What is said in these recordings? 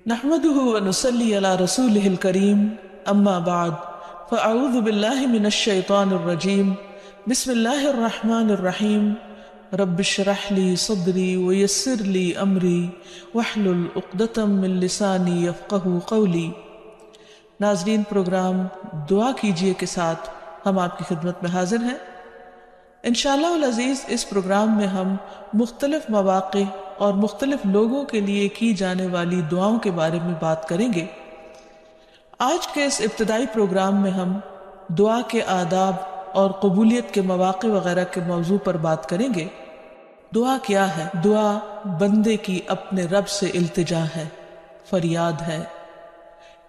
نحمده ونصلي على رسوله الكريم اما بعد فاعوذ بالله من الشيطان الرجيم بسم الله الرحمن الرحيم رب اشرح لي صدري ويسر لي امري واحلل عقدة من لساني يفقهوا قولي۔ ناظرین، پروگرام دعا کیجئے کے ساتھ ہم آپ کی خدمت میں حاضر ہیں۔ انشاءاللہ العزیز اس پروگرام میں ہم مختلف مواقع اور مختلف لوگوں کے لیے کی جانے والی دعاؤں کے بارے میں بات کریں گے۔ آج کے اس ابتدائی پروگرام میں ہم دعا کے آداب اور قبولیت کے مواقع وغیرہ کے موضوع پر بات کریں گے۔ دعا کیا ہے؟ دعا بندے کی اپنے رب سے التجا ہے، فریاد ہے،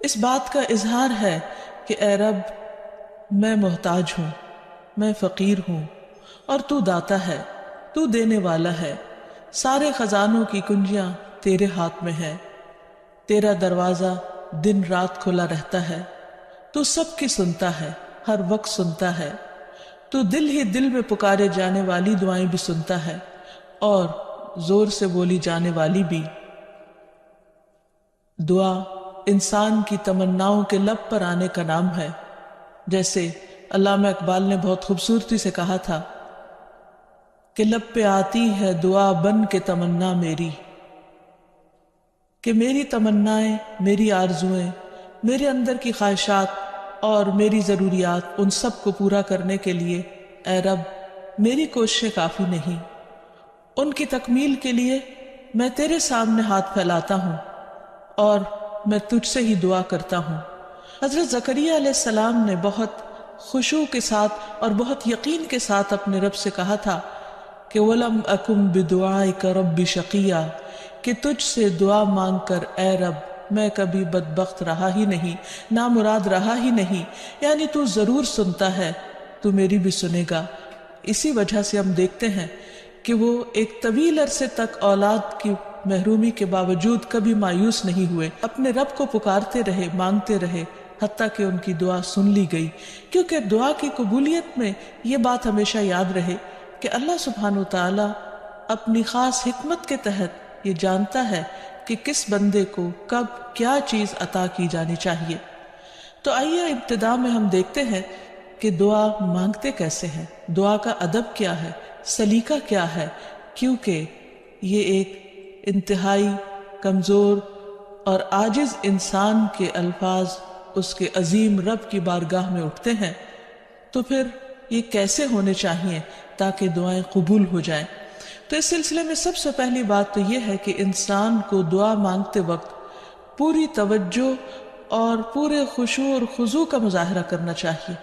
اس بات کا اظہار ہے کہ اے رب، میں محتاج ہوں، میں فقیر ہوں، اور تو داتا ہے، تو دینے والا ہے، سارے خزانوں کی کنجیاں تیرے ہاتھ میں ہے، تیرا دروازہ دن رات کھلا رہتا ہے، تو سب کی سنتا ہے، ہر وقت سنتا ہے، تو دل ہی دل میں پکارے جانے والی دعائیں بھی سنتا ہے اور زور سے بولی جانے والی بھی۔ دعا انسان کی تمناؤں کے لب پر آنے کا نام ہے، جیسے علامہ اقبال نے بہت خوبصورتی سے کہا تھا کہ لب پہ آتی ہے دعا بن کے تمنا میری، کہ میری تمنائیں، میری آرزویں، میرے اندر کی خواہشات اور میری ضروریات، ان سب کو پورا کرنے کے لیے اے رب میری کوششیں کافی نہیں، ان کی تکمیل کے لیے میں تیرے سامنے ہاتھ پھیلاتا ہوں اور میں تجھ سے ہی دعا کرتا ہوں۔ حضرت زکریا علیہ السلام نے بہت خشوع کے ساتھ اور بہت یقین کے ساتھ اپنے رب سے کہا تھا کہ وَلَمْ أَكُمْ بِدُعَائِكَ رَبِّ شَقِيًّا، کہ تجھ سے دعا مانگ کر اے رب میں کبھی بدبخت رہا ہی نہیں، نامراد رہا ہی نہیں، یعنی تو ضرور سنتا ہے، تو میری بھی سنے گا۔ اسی وجہ سے ہم دیکھتے ہیں کہ وہ ایک طویل عرصے تک اولاد کی محرومی کے باوجود کبھی مایوس نہیں ہوئے، اپنے رب کو پکارتے رہے، مانگتے رہے، حتیٰ کہ ان کی دعا سن لی گئی۔ کیونکہ دعا کی قبولیت میں یہ بات ہمیشہ یاد رہے کہ اللہ سبحانہ وتعالی اپنی خاص حکمت کے تحت یہ جانتا ہے کہ کس بندے کو کب کیا چیز عطا کی جانی چاہیے۔ تو آئیے ابتدا میں ہم دیکھتے ہیں کہ دعا مانگتے کیسے ہیں، دعا کا ادب کیا ہے، سلیقہ کیا ہے، کیونکہ یہ ایک انتہائی کمزور اور عاجز انسان کے الفاظ اس کے عظیم رب کی بارگاہ میں اٹھتے ہیں، تو پھر یہ کیسے ہونے چاہیے تاکہ دعائیں قبول ہو جائیں۔ تو اس سلسلے میں سب سے پہلی بات تو یہ ہے کہ انسان کو دعا مانگتے وقت پوری توجہ اور پورے خشوع اور خضوع کا مظاہرہ کرنا چاہیے،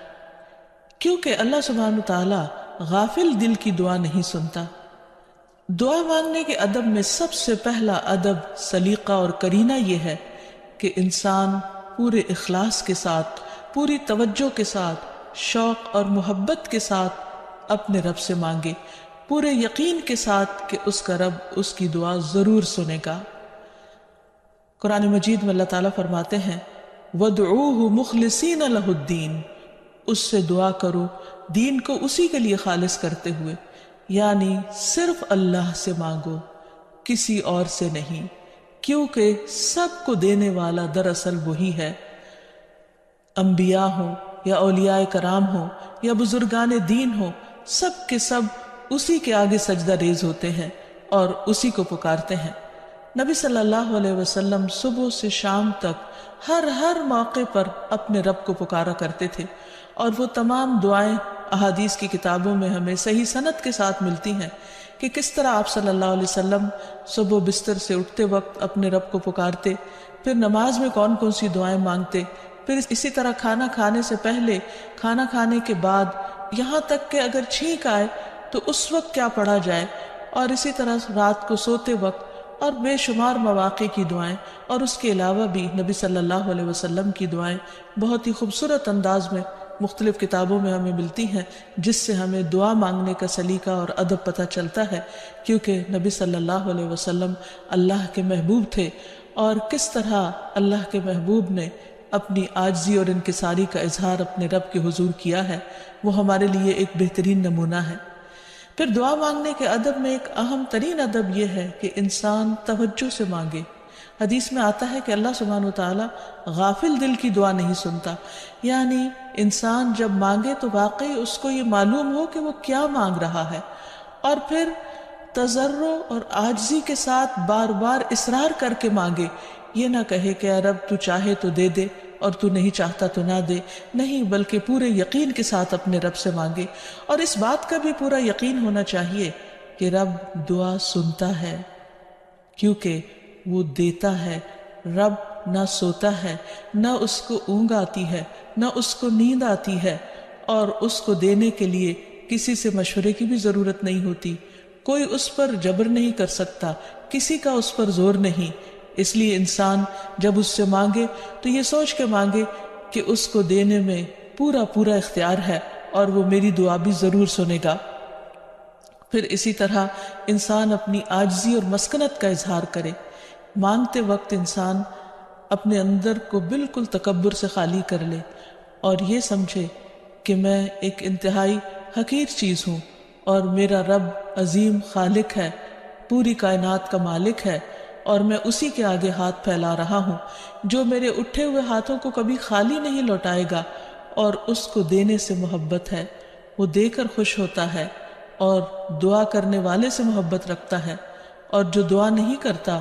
کیونکہ اللہ سبحانہ تعالیٰ غافل دل کی دعا نہیں سنتا۔ دعا مانگنے کے ادب میں سب سے پہلا ادب، سلیقہ اور کرینہ یہ ہے کہ انسان پورے اخلاص کے ساتھ، پوری توجہ کے ساتھ، شوق اور محبت کے ساتھ اپنے رب سے مانگے، پورے یقین کے ساتھ کہ اس کا رب اس کی دعا ضرور سنے گا۔ قرآن مجید میں اللہ تعالیٰ فرماتے ہیں وَادْعُوهُ مُخْلِصِينَ لَهُ الدِّينَ، اس سے دعا کرو دین کو اسی کے لیے خالص کرتے ہوئے، یعنی صرف اللہ سے مانگو، کسی اور سے نہیں، کیونکہ سب کو دینے والا دراصل وہی ہے۔ انبیاء ہوں یا اولیاء کرام ہوں یا بزرگان دین ہوں، سب کے سب اسی کے آگے سجدہ ریز ہوتے ہیں اور اسی کو پکارتے ہیں۔ نبی صلی اللہ علیہ وسلم صبح سے شام تک ہر موقع پر اپنے رب کو پکارا کرتے تھے، اور وہ تمام دعائیں احادیث کی کتابوں میں ہمیں صحیح سند کے ساتھ ملتی ہیں کہ کس طرح آپ صلی اللہ علیہ وسلم صبح بستر سے اٹھتے وقت اپنے رب کو پکارتے، پھر نماز میں کون کون سی دعائیں مانگتے، پھر اسی طرح کھانا کھانے سے پہلے، کھانا کھانے کے بعد، یہاں تک کہ اگر چھینک آئے تو اس وقت کیا پڑھا جائے، اور اسی طرح رات کو سوتے وقت، اور بے شمار مواقع کی دعائیں، اور اس کے علاوہ بھی نبی صلی اللہ علیہ وسلم کی دعائیں بہت ہی خوبصورت انداز میں مختلف کتابوں میں ہمیں ملتی ہیں، جس سے ہمیں دعا مانگنے کا سلیقہ اور ادب پتہ چلتا ہے، کیونکہ نبی صلی اللہ علیہ وسلم اللہ کے محبوب تھے، اور کس طرح اللہ کے محبوب نے اپنی عاجزی اور انکساری کا اظہار اپنے رب کے حضور کیا ہے، وہ ہمارے لیے ایک بہترین نمونہ ہے۔ پھر دعا مانگنے کے ادب میں ایک اہم ترین ادب یہ ہے کہ انسان توجہ سے مانگے، حدیث میں آتا ہے کہ اللہ سبحانہ وتعالی غافل دل کی دعا نہیں سنتا، یعنی انسان جب مانگے تو واقعی اس کو یہ معلوم ہو کہ وہ کیا مانگ رہا ہے، اور پھر تضرع اور عاجزی کے ساتھ بار بار اصرار کر کے مانگے، یہ نہ کہے کہ اے رب تو چاہے تو دے دے اور تو نہیں چاہتا تو نہ دے، نہیں، بلکہ پورے یقین کے ساتھ اپنے رب سے مانگے، اور اس بات کا بھی پورا یقین ہونا چاہیے کہ رب دعا سنتا ہے، کیونکہ وہ دیتا ہے۔ رب نہ سوتا ہے، نہ اس کو اونگ آتی ہے، نہ اس کو نیند آتی ہے، اور اس کو دینے کے لیے کسی سے مشورے کی بھی ضرورت نہیں ہوتی، کوئی اس پر جبر نہیں کر سکتا، کسی کا اس پر زور نہیں۔ اس لیے انسان جب اس سے مانگے تو یہ سوچ کے مانگے کہ اس کو دینے میں پورا پورا اختیار ہے اور وہ میری دعا بھی ضرور سنے گا۔ پھر اسی طرح انسان اپنی عاجزی اور مسکنت کا اظہار کرے، مانگتے وقت انسان اپنے اندر کو بالکل تکبر سے خالی کر لے اور یہ سمجھے کہ میں ایک انتہائی حقیر چیز ہوں اور میرا رب عظیم خالق ہے، پوری کائنات کا مالک ہے، اور میں اسی کے آگے ہاتھ پھیلا رہا ہوں جو میرے اٹھے ہوئے ہاتھوں کو کبھی خالی نہیں لوٹائے گا، اور اس کو دینے سے محبت ہے، وہ دے کر خوش ہوتا ہے اور دعا کرنے والے سے محبت رکھتا ہے، اور جو دعا نہیں کرتا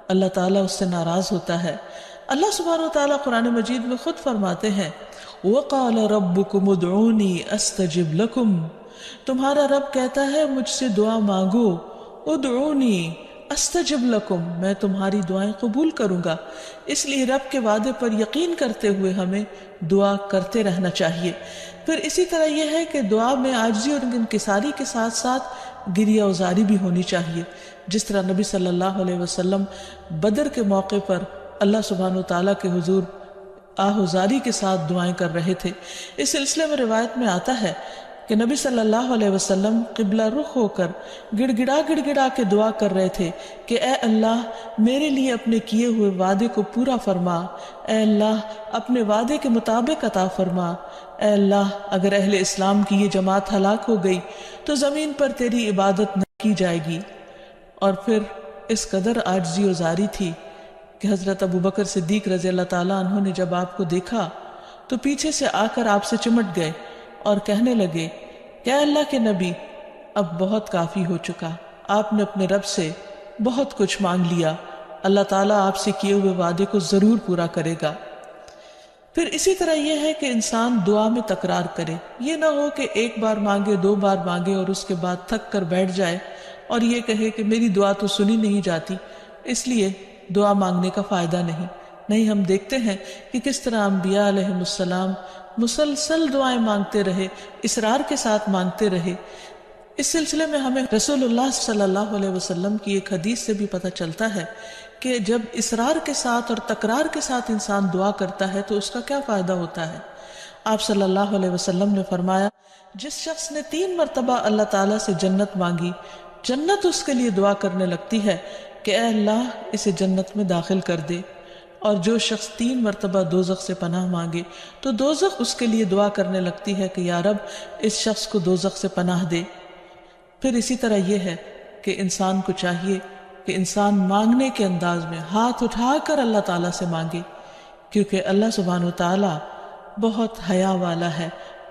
اللہ تعالیٰ اس سے ناراض ہوتا ہے۔ اللہ سبحانہ وتعالیٰ قرآن مجید میں خود فرماتے ہیں وَقَالَ رَبُّكُمُ ادْعُونِي أَسْتَجِبْ لَكُمْ، تمہارا رب کہتا ہے مجھ سے دعا مانگو، ادعونی استجب لکم، میں تمہاری دعائیں قبول کروں گا۔ اس لیے رب کے وعدے پر یقین کرتے ہوئے ہمیں دعا کرتے رہنا چاہیے۔ پھر اسی طرح یہ ہے کہ دعا میں عاجزی اور انکساری کے ساتھ ساتھ گریہ وزاری بھی ہونی چاہیے، جس طرح نبی صلی اللہ علیہ وسلم بدر کے موقع پر اللہ سبحانہ وتعالیٰ کے حضور آہوزاری کے ساتھ دعائیں کر رہے تھے۔ اس سلسلے میں روایت میں آتا ہے کہ نبی صلی اللہ علیہ وسلم قبلہ رخ ہو کر گڑ گڑا کے دعا کر رہے تھے کہ اے اللہ میرے لیے اپنے کیے ہوئے وعدے کو پورا فرما، اے اللہ اپنے وعدے کے مطابق عطا فرما، اے اللہ اگر اہل اسلام کی یہ جماعت ہلاک ہو گئی تو زمین پر تیری عبادت نہ کی جائے گی۔ اور پھر اس قدر عاجزی و زاری تھی کہ حضرت ابوبکر صدیق رضی اللہ تعالیٰ عنہ نے جب آپ کو دیکھا تو پیچھے سے آ کر آپ سے چمٹ گئے اور کہنے لگے کہ اے اللہ کے نبی اب بہت کافی ہو چکا، آپ نے اپنے رب سے بہت کچھ مانگ لیا، اللہ تعالیٰ آپ سے کیے ہوئے وعدے کو ضرور پورا کرے گا۔ پھر اسی طرح یہ ہے کہ انسان دعا میں تکرار کرے، یہ نہ ہو کہ ایک بار مانگے، دو بار مانگے اور اس کے بعد تھک کر بیٹھ جائے اور یہ کہے کہ میری دعا تو سنی نہیں جاتی، اس لیے دعا مانگنے کا فائدہ نہیں۔ نہیں، ہم دیکھتے ہیں کہ کس طرح انبیاء علیہ السلام مسلسل دعائیں مانگتے رہے، اصرار کے ساتھ مانگتے رہے۔ اس سلسلے میں ہمیں رسول اللہ صلی اللہ علیہ وسلم کی ایک حدیث سے بھی پتہ چلتا ہے کہ جب اصرار کے ساتھ اور تکرار کے ساتھ انسان دعا کرتا ہے تو اس کا کیا فائدہ ہوتا ہے۔ آپ صلی اللہ علیہ وسلم نے فرمایا جس شخص نے 3 مرتبہ اللہ تعالیٰ سے جنت مانگی، جنت اس کے لیے دعا کرنے لگتی ہے کہ اے اللہ اسے جنت میں داخل کر دے، اور جو شخص 3 مرتبہ دوزخ سے پناہ مانگے تو دوزخ اس کے لیے دعا کرنے لگتی ہے کہ یا رب اس شخص کو دوزخ سے پناہ دے۔ پھر اسی طرح یہ ہے کہ انسان کو چاہیے کہ انسان مانگنے کے انداز میں ہاتھ اٹھا کر اللہ تعالیٰ سے مانگے، کیونکہ اللہ سبحانہ وتعالیٰ بہت حیا والا ہے،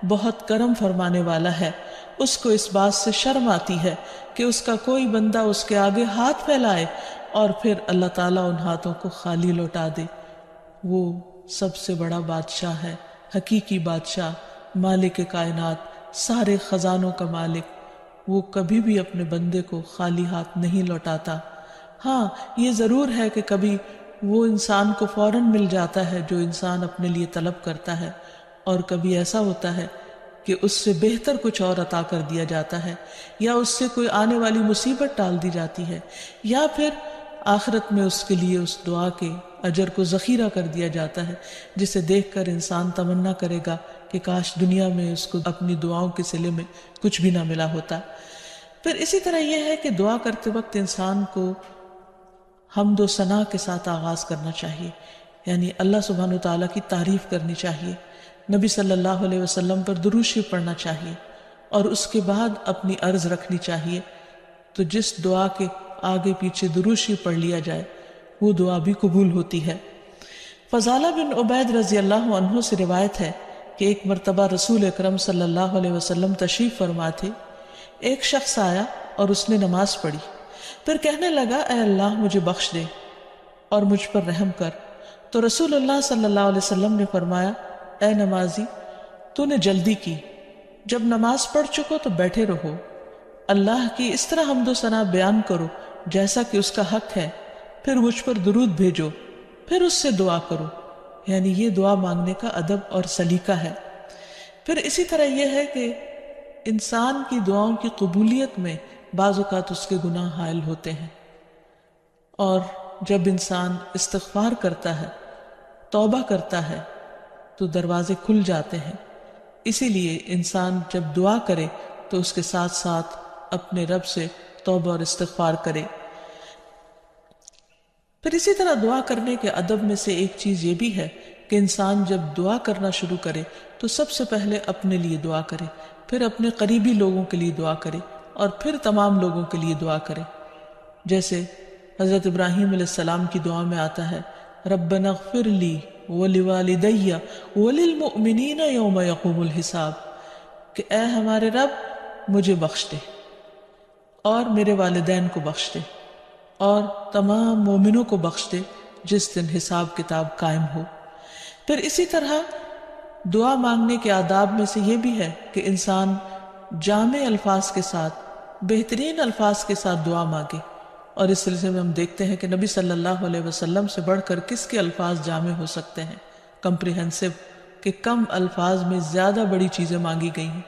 بہت کرم فرمانے والا ہے۔ اس کو اس بات سے شرم آتی ہے کہ اس کا کوئی بندہ اس کے آگے ہاتھ پھیلائے اور پھر اللہ تعالیٰ ان ہاتھوں کو خالی لوٹا دے۔ وہ سب سے بڑا بادشاہ ہے، حقیقی بادشاہ، مالک کائنات، سارے خزانوں کا مالک، وہ کبھی بھی اپنے بندے کو خالی ہاتھ نہیں لوٹاتا۔ ہاں یہ ضرور ہے کہ کبھی وہ انسان کو فوراً مل جاتا ہے جو انسان اپنے لیے طلب کرتا ہے، اور کبھی ایسا ہوتا ہے کہ اس سے بہتر کچھ اور عطا کر دیا جاتا ہے، یا اس سے کوئی آنے والی مصیبت ٹال دی جاتی ہے، یا پھر آخرت میں اس کے لیے اس دعا کے اجر کو ذخیرہ کر دیا جاتا ہے، جسے دیکھ کر انسان تمنا کرے گا کہ کاش دنیا میں اس کو اپنی دعاؤں کے صلے میں کچھ بھی نہ ملا ہوتا۔ پھر اسی طرح یہ ہے کہ دعا کرتے وقت انسان کو حمد و ثنا کے ساتھ آغاز کرنا چاہیے، یعنی اللہ سبحانہ وتعالیٰ کی تعریف کرنی چاہیے، نبی صلی اللہ علیہ وسلم پر درود شریف پڑھنا چاہیے، اور اس کے بعد اپنی عرض رکھنی چاہیے۔ تو جس دعا کے آگے پیچھے درود شریف پڑھ لیا جائے وہ دعا بھی قبول ہوتی ہے۔ فضالہ بن عبید رضی اللہ عنہ سے روایت ہے کہ ایک مرتبہ رسول اکرم صلی اللہ علیہ وسلم تشریف فرما تھے۔ ایک شخص آیا اور اس نے نماز پڑھی، پھر کہنے لگا اے اللہ مجھے بخش دے اور مجھ پر رحم کر۔ تو رسول اللہ صلی اللہ علیہ وسلم نے فرمایا اے نمازی تو نے جلدی کی، جب نماز پڑھ چکو تو بیٹھے رہو، اللہ کی اس طرح حمد و ثنا بیان کرو جیسا کہ اس کا حق ہے، پھر مجھ پر درود بھیجو، پھر اس سے دعا کرو۔ یعنی یہ دعا مانگنے کا ادب اور سلیقہ ہے۔ پھر اسی طرح یہ ہے کہ انسان کی دعاؤں کی قبولیت میں بعض اوقات اس کے گناہ حائل ہوتے ہیں، اور جب انسان استغفار کرتا ہے، توبہ کرتا ہے، تو دروازے کھل جاتے ہیں۔ اسی لیے انسان جب دعا کرے تو اس کے ساتھ ساتھ اپنے رب سے توبہ اور استغفار کرے۔ پھر اسی طرح دعا کرنے کے ادب میں سے ایک چیز یہ بھی ہے کہ انسان جب دعا کرنا شروع کرے تو سب سے پہلے اپنے لیے دعا کرے، پھر اپنے قریبی لوگوں کے لیے دعا کرے، اور پھر تمام لوگوں کے لیے دعا کرے۔ جیسے حضرت ابراہیم علیہ السلام کی دعا میں آتا ہے ربنا اغفر لی ولوالدی وللمؤمنین یوم یقوم الحساب، کہ اے ہمارے رب مجھے بخش دے اور میرے والدین کو بخش دے اور تمام مومنوں کو بخش دے جس دن حساب کتاب قائم ہو۔ پھر اسی طرح دعا مانگنے کے آداب میں سے یہ بھی ہے کہ انسان جامع الفاظ کے ساتھ، بہترین الفاظ کے ساتھ دعا مانگے، اور اس سلسلے میں ہم دیکھتے ہیں کہ نبی صلی اللہ علیہ وسلم سے بڑھ کر کس کے الفاظ جامع ہو سکتے ہیں، کمپریہنسو، کہ کم الفاظ میں زیادہ بڑی چیزیں مانگی گئی ہیں۔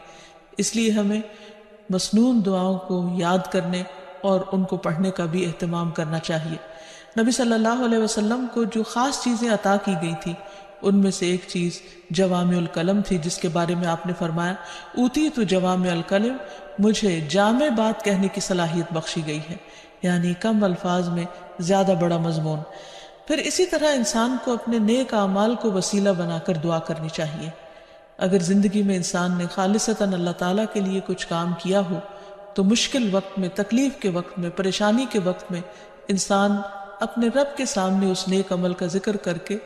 اس لیے ہمیں مسنون دعاؤں کو یاد کرنے اور ان کو پڑھنے کا بھی اہتمام کرنا چاہیے۔ نبی صلی اللہ علیہ وسلم کو جو خاص چیزیں عطا کی گئی تھی ان میں سے ایک چیز جوامع الکلم تھی، جس کے بارے میں آپ نے فرمایا اوتیت جوامع الکلم، مجھے جامع بات کہنے کی صلاحیت بخشی گئی ہے، یعنی کم الفاظ میں زیادہ بڑا مضمون۔ پھر اسی طرح انسان کو اپنے نیک اعمال کو وسیلہ بنا کر دعا کرنی چاہیے۔ اگر زندگی میں انسان نے خالصتاً اللہ تعالیٰ کے لیے کچھ کام کیا ہو تو مشکل وقت میں، تکلیف کے وقت میں، پریشانی کے وقت میں انسان اپنے رب کے سامنے اس نیک عمل کا ذکر کر کے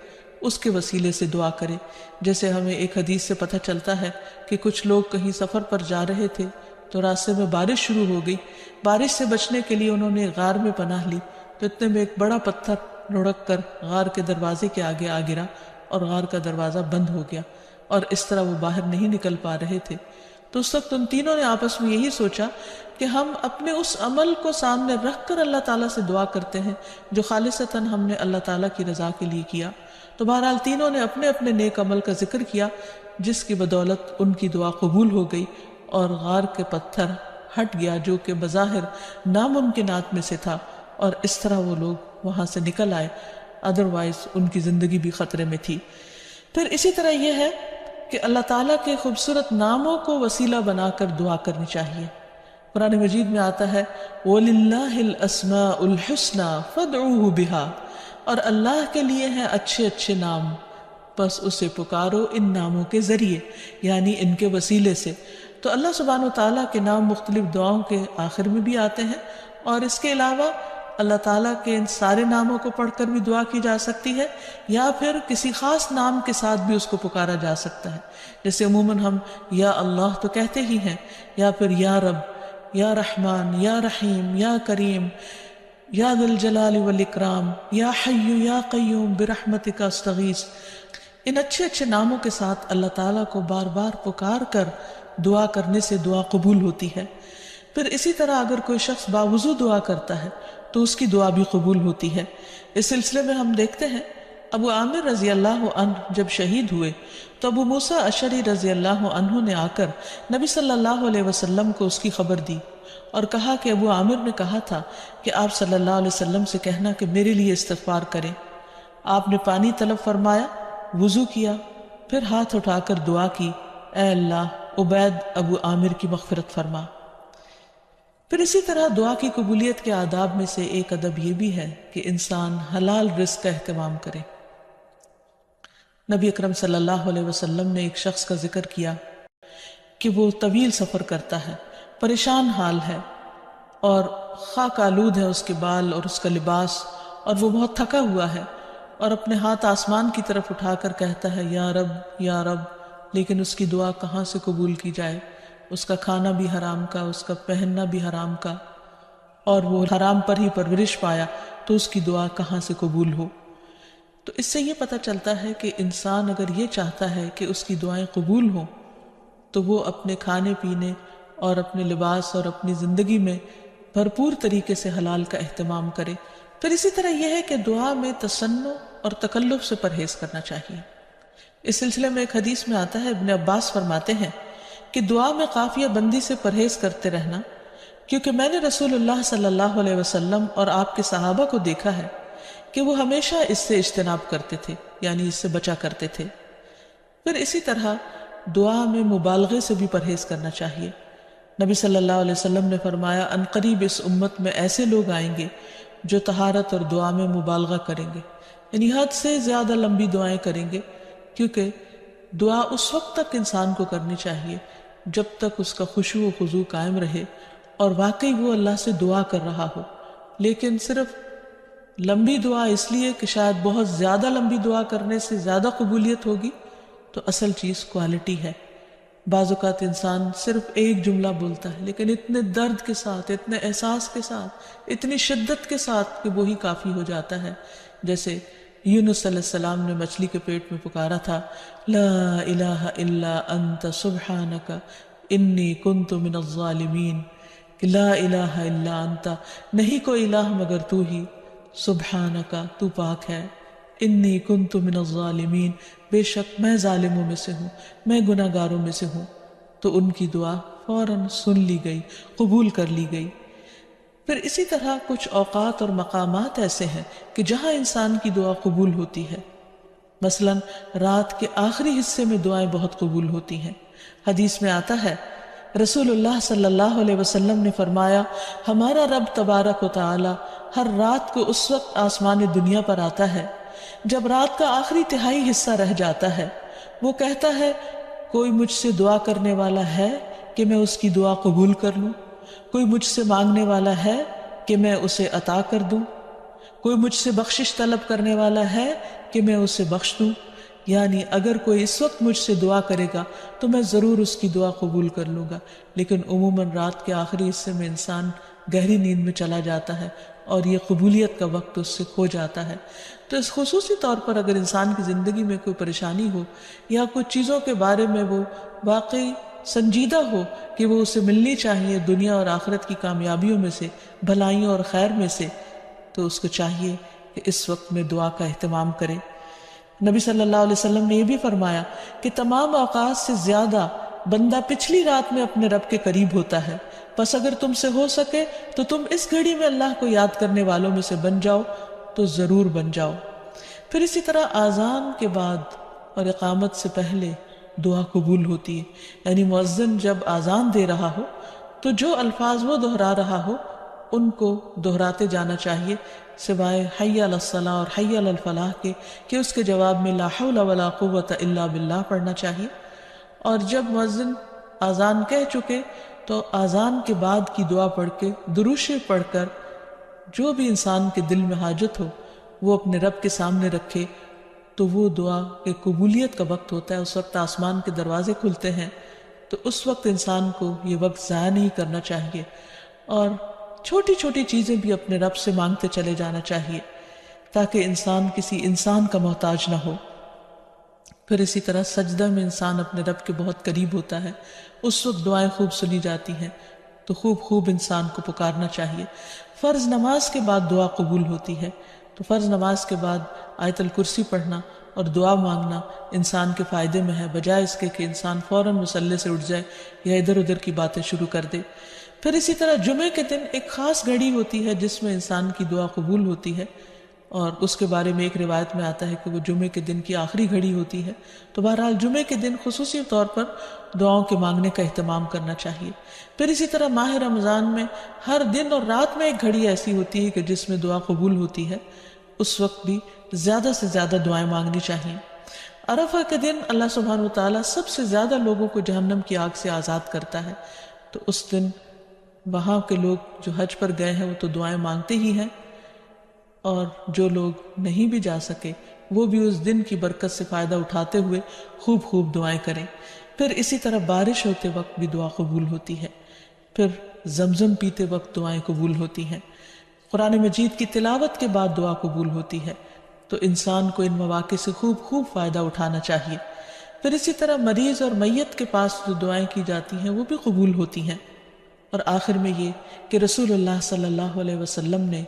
اس کے وسیلے سے دعا کرے۔ جیسے ہمیں ایک حدیث سے پتہ چلتا ہے کہ کچھ لوگ کہیں سفر پر جا رہے تھے تو راستے میں بارش شروع ہو گئی، بارش سے بچنے کے لیے انہوں نے غار میں پناہ لی، تو اتنے میں ایک بڑا پتھر لڑک کر غار کے دروازے کے آگے آ گرا اور غار کا دروازہ بند ہو گیا، اور اس طرح وہ باہر نہیں نکل پا رہے تھے۔ تو اس وقت ان تینوں نے آپس میں یہی سوچا کہ ہم اپنے اس عمل کو سامنے رکھ کر اللہ تعالیٰ سے دعا کرتے ہیں جو خالصتاً ہم نے اللہ تعالیٰ کی رضا کے لیے کیا۔ تو بہرحال تینوں نے اپنے اپنے نیک عمل کا ذکر کیا، جس کی بدولت ان کی دعا قبول ہو گئی اور غار کے پتھر ہٹ گیا جو کہ بظاہر ناممکنات میں سے تھا، اور اس طرح وہ لوگ وہاں سے نکل آئے، ادروائز ان کی زندگی بھی خطرے میں تھی۔ پھر اسی طرح یہ ہے کہ اللہ تعالیٰ کے خوبصورت ناموں کو وسیلہ بنا کر دعا کرنی چاہیے۔ قرآن مجید میں آتا ہے وَلِلَّهِ الْأَسْمَاءُ الْحُسْنَى فَادْعُوهُ بِهَا، اور اللہ کے لیے ہیں اچھے اچھے نام، بس اسے پکارو ان ناموں کے ذریعے، یعنی ان کے وسیلے سے۔ تو اللہ سبحانہ وتعالیٰ کے نام مختلف دعاؤں کے آخر میں بھی آتے ہیں، اور اس کے علاوہ اللہ تعالیٰ کے ان سارے ناموں کو پڑھ کر بھی دعا کی جا سکتی ہے، یا پھر کسی خاص نام کے ساتھ بھی اس کو پکارا جا سکتا ہے۔ جیسے عموماً ہم یا اللہ تو کہتے ہی ہیں، یا پھر یا رب، یا رحمان، یا رحیم، یا کریم، یا ذی الجلال والاکرام، یا حی یا قیوم برحمتک استغیث۔ ان اچھے اچھے ناموں کے ساتھ اللہ تعالیٰ کو بار بار پکار کر دعا کرنے سے دعا قبول ہوتی ہے۔ پھر اسی طرح اگر کوئی شخص باوضو دعا کرتا ہے تو اس کی دعا بھی قبول ہوتی ہے۔ اس سلسلے میں ہم دیکھتے ہیں ابو عامر رضی اللہ عنہ جب شہید ہوئے تو ابو موسیٰ اشعری رضی اللہ عنہ نے آ کر نبی صلی اللہ علیہ وسلم کو اس کی خبر دی اور کہا کہ ابو عامر نے کہا تھا کہ آپ صلی اللہ علیہ وسلم سے کہنا کہ میرے لیے استغفار کریں۔ آپ نے پانی طلب فرمایا، وضو کیا، پھر ہاتھ اٹھا کر دعا کی، اے اللہ عبید ابو عامر کی مغفرت فرما۔ پھر اسی طرح دعا کی قبولیت کے آداب میں سے ایک ادب یہ بھی ہے کہ انسان حلال رزق کا اہتمام کرے۔ نبی اکرم صلی اللہ علیہ وسلم نے ایک شخص کا ذکر کیا کہ وہ طویل سفر کرتا ہے، پریشان حال ہے اور خاک آلود ہے اس کے بال اور اس کا لباس، اور وہ بہت تھکا ہوا ہے اور اپنے ہاتھ آسمان کی طرف اٹھا کر کہتا ہے یا رب یا رب، لیکن اس کی دعا کہاں سے قبول کی جائے؟ اس کا کھانا بھی حرام کا، اس کا پہننا بھی حرام کا، اور وہ حرام پر ہی پرورش پایا، تو اس کی دعا کہاں سے قبول ہو؟ تو اس سے یہ پتہ چلتا ہے کہ انسان اگر یہ چاہتا ہے کہ اس کی دعائیں قبول ہوں تو وہ اپنے کھانے پینے اور اپنے لباس اور اپنی زندگی میں بھرپور طریقے سے حلال کا اہتمام کرے۔ پھر اسی طرح یہ ہے کہ دعا میں تصنع اور تکلف سے پرہیز کرنا چاہیے۔ اس سلسلے میں ایک حدیث میں آتا ہے، ابن عباس فرماتے ہیں کہ دعا میں قافیہ بندی سے پرہیز کرتے رہنا، کیونکہ میں نے رسول اللہ صلی اللہ علیہ وسلم اور آپ کے صحابہ کو دیکھا ہے کہ وہ ہمیشہ اس سے اجتناب کرتے تھے، یعنی اس سے بچا کرتے تھے۔ پھر اسی طرح دعا میں مبالغے سے بھی پرہیز کرنا چاہیے۔ نبی صلی اللہ علیہ وسلم نے فرمایا عنقریب اس امت میں ایسے لوگ آئیں گے جو طہارت اور دعا میں مبالغہ کریں گے، یعنی حد سے زیادہ لمبی دعائیں کریں گے، کیونکہ دعا اس وقت تک انسان کو کرنی چاہیے جب تک اس کا خشوع و خضوع قائم رہے اور واقعی وہ اللہ سے دعا کر رہا ہو۔ لیکن صرف لمبی دعا اس لیے کہ شاید بہت زیادہ لمبی دعا کرنے سے زیادہ قبولیت ہوگی، تو اصل چیز کوالٹی ہے۔ بعض اوقات انسان صرف ایک جملہ بولتا ہے لیکن اتنے درد کے ساتھ، اتنے احساس کے ساتھ، اتنی شدت کے ساتھ کہ وہی کافی ہو جاتا ہے۔ جیسے یونس علیہ السلام نے مچھلی کے پیٹ میں پکارا تھا، لا الہ الا انت سبحانک انی کنت من الظالمین، کہ لا الہ الا انت، نہیں کوئی الہ مگر تو ہی، سبحانکا تو پاک ہے، انی کنت من الظالمین، بے شک میں ظالموں میں سے ہوں، میں گناہ گاروں میں سے ہوں۔ تو ان کی دعا فوراً سن لی گئی، قبول کر لی گئی۔ پھر اسی طرح کچھ اوقات اور مقامات ایسے ہیں کہ جہاں انسان کی دعا قبول ہوتی ہے، مثلا رات کے آخری حصے میں دعائیں بہت قبول ہوتی ہیں۔ حدیث میں آتا ہے رسول اللہ صلی اللہ علیہ وسلم نے فرمایا ہمارا رب تبارک و تعالی ہر رات کو اس وقت آسمان دنیا پر آتا ہے جب رات کا آخری تہائی حصہ رہ جاتا ہے، وہ کہتا ہے کوئی مجھ سے دعا کرنے والا ہے کہ میں اس کی دعا قبول کر لوں؟ کوئی مجھ سے مانگنے والا ہے کہ میں اسے عطا کر دوں؟ کوئی مجھ سے بخشش طلب کرنے والا ہے کہ میں اسے بخش دوں؟ یعنی اگر کوئی اس وقت مجھ سے دعا کرے گا تو میں ضرور اس کی دعا قبول کر لوں گا۔ لیکن عموماً رات کے آخری حصے میں انسان گہری نیند میں چلا جاتا ہے اور یہ قبولیت کا وقت اس سے کھو جاتا ہے۔ تو اس خصوصی طور پر اگر انسان کی زندگی میں کوئی پریشانی ہو یا کچھ چیزوں کے بارے میں وہ واقعی سنجیدہ ہو کہ وہ اسے ملنی چاہیے دنیا اور آخرت کی کامیابیوں میں سے، بھلائیوں اور خیر میں سے، تو اس کو چاہیے کہ اس وقت میں دعا کا اہتمام کرے۔ نبی صلی اللہ علیہ وسلم نے یہ بھی فرمایا کہ تمام اوقات سے زیادہ بندہ پچھلی رات میں اپنے رب کے قریب ہوتا ہے، پس اگر تم سے ہو سکے تو تم اس گھڑی میں اللہ کو یاد کرنے والوں میں سے بن جاؤ تو ضرور بن جاؤ۔ پھر اسی طرح آذان کے بعد اور اقامت سے پہلے دعا قبول ہوتی ہے، یعنی مؤذن جب آذان دے رہا ہو تو جو الفاظ وہ دہرا رہا ہو ان کو دہراتے جانا چاہیے، سوائے حی علی الصلاۃ اور حی علی الفلاح کے کہ اس کے جواب میں لا حول ولا قوت الا باللہ پڑھنا چاہیے۔ اور جب مؤذن آذان کہہ چکے تو آذان کے بعد کی دعا پڑھ کے درود شریف پڑھ کر جو بھی انسان کے دل میں حاجت ہو وہ اپنے رب کے سامنے رکھے، تو وہ دعا کے قبولیت کا وقت ہوتا ہے، اس وقت آسمان کے دروازے کھلتے ہیں۔ تو اس وقت انسان کو یہ وقت ضائع نہیں کرنا چاہیے اور چھوٹی چھوٹی چیزیں بھی اپنے رب سے مانگتے چلے جانا چاہیے تاکہ انسان کسی انسان کا محتاج نہ ہو۔ پھر اسی طرح سجدہ میں انسان اپنے رب کے بہت قریب ہوتا ہے، اس وقت دعائیں خوب سنی جاتی ہیں، تو خوب انسان کو پکارنا چاہیے۔ فرض نماز کے بعد دعا قبول ہوتی ہے، تو فرض نماز کے بعد آیت الکرسی پڑھنا اور دعا مانگنا انسان کے فائدے میں ہے، بجائے اس کے کہ انسان فوراً مصلی سے اٹھ جائے یا ادھر ادھر کی باتیں شروع کر دے۔ پھر اسی طرح جمعے کے دن ایک خاص گھڑی ہوتی ہے جس میں انسان کی دعا قبول ہوتی ہے، اور اس کے بارے میں ایک روایت میں آتا ہے کہ وہ جمعے کے دن کی آخری گھڑی ہوتی ہے۔ تو بہرحال جمعے کے دن خصوصی طور پر دعاؤں کے مانگنے کا اہتمام کرنا چاہیے۔ پھر اسی طرح ماہ رمضان میں ہر دن اور رات میں ایک گھڑی ایسی ہوتی ہے کہ جس میں دعا قبول ہوتی ہے، اس وقت بھی زیادہ سے زیادہ دعائیں مانگنی چاہیے۔ عرفہ کے دن اللہ سبحانہ وتعالیٰ سب سے زیادہ لوگوں کو جہنم کی آگ سے آزاد کرتا ہے، تو اس دن وہاں کے لوگ جو حج پر گئے ہیں وہ تو دعائیں مانگتے ہی ہیں، اور جو لوگ نہیں بھی جا سکے وہ بھی اس دن کی برکت سے فائدہ اٹھاتے ہوئے خوب خوب دعائیں کریں۔ پھر اسی طرح بارش ہوتے وقت بھی دعا قبول ہوتی ہے، پھر زمزم پیتے وقت دعائیں قبول ہوتی ہیں، قرآن مجید کی تلاوت کے بعد دعا قبول ہوتی ہے۔ تو انسان کو ان مواقع سے خوب خوب فائدہ اٹھانا چاہیے۔ پھر اسی طرح مریض اور میت کے پاس جو دعائیں کی جاتی ہیں وہ بھی قبول ہوتی ہیں۔ اور آخر میں یہ کہ رسول اللہ صلی اللہ علیہ وسلم نے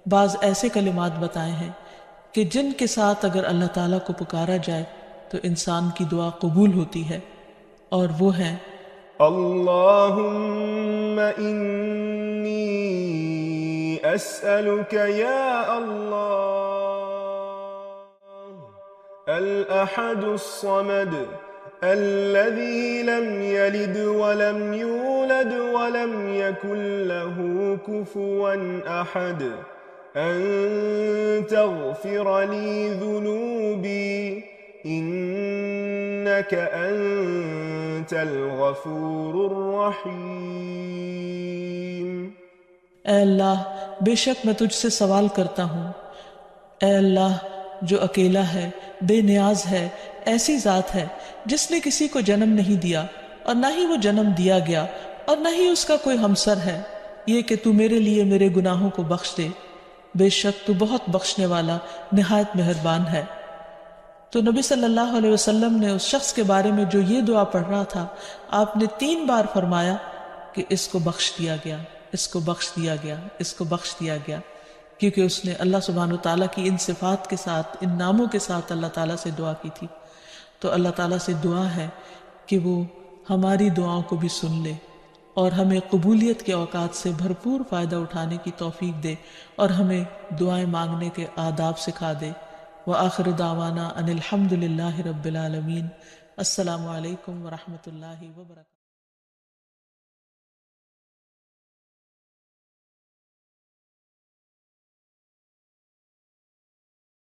بعض ایسے کلمات بتائے ہیں کہ جن کے ساتھ اگر اللہ تعالیٰ کو پکارا جائے تو انسان کی دعا قبول ہوتی ہے، اور وہ ہیں: اللہم انی اسألک یا اللہ الاحد الصمد الذي لم يلد ولم يولد ولم يكن له كفوا أحد أن تغفر لي ذنوبي إنك أنت الغفور الرحيم۔ اے اللہ، بے شک میں تجھ سے سوال کرتا ہوں، اے اللہ جو اکیلا ہے، بے نیاز ہے، ایسی ذات ہے جس نے کسی کو جنم نہیں دیا اور نہ ہی وہ جنم دیا گیا اور نہ ہی اس کا کوئی ہمسر ہے، یہ کہ تو میرے لیے میرے گناہوں کو بخش دے، بے شک تو بہت بخشنے والا نہایت مہربان ہے۔ تو نبی صلی اللہ علیہ وسلم نے اس شخص کے بارے میں جو یہ دعا پڑھ رہا تھا، آپ نے 3 بار فرمایا کہ اس کو بخش دیا گیا، اس کو بخش دیا گیا، اس کو بخش دیا گیا، کیونکہ اس نے اللہ سبحانہ وتعالیٰ کی ان صفات کے ساتھ، ان ناموں کے ساتھ اللہ تعالیٰ سے دعا کی تھی۔ تو اللہ تعالیٰ سے دعا ہے کہ وہ ہماری دعاؤں کو بھی سن لے اور ہمیں قبولیت کے اوقات سے بھرپور فائدہ اٹھانے کی توفیق دے اور ہمیں دعائیں مانگنے کے آداب سکھا دے۔ وآخر دعوانا ان الحمد للہ رب العالمین۔ السلام علیکم ورحمۃ اللہ وبرکاتہ۔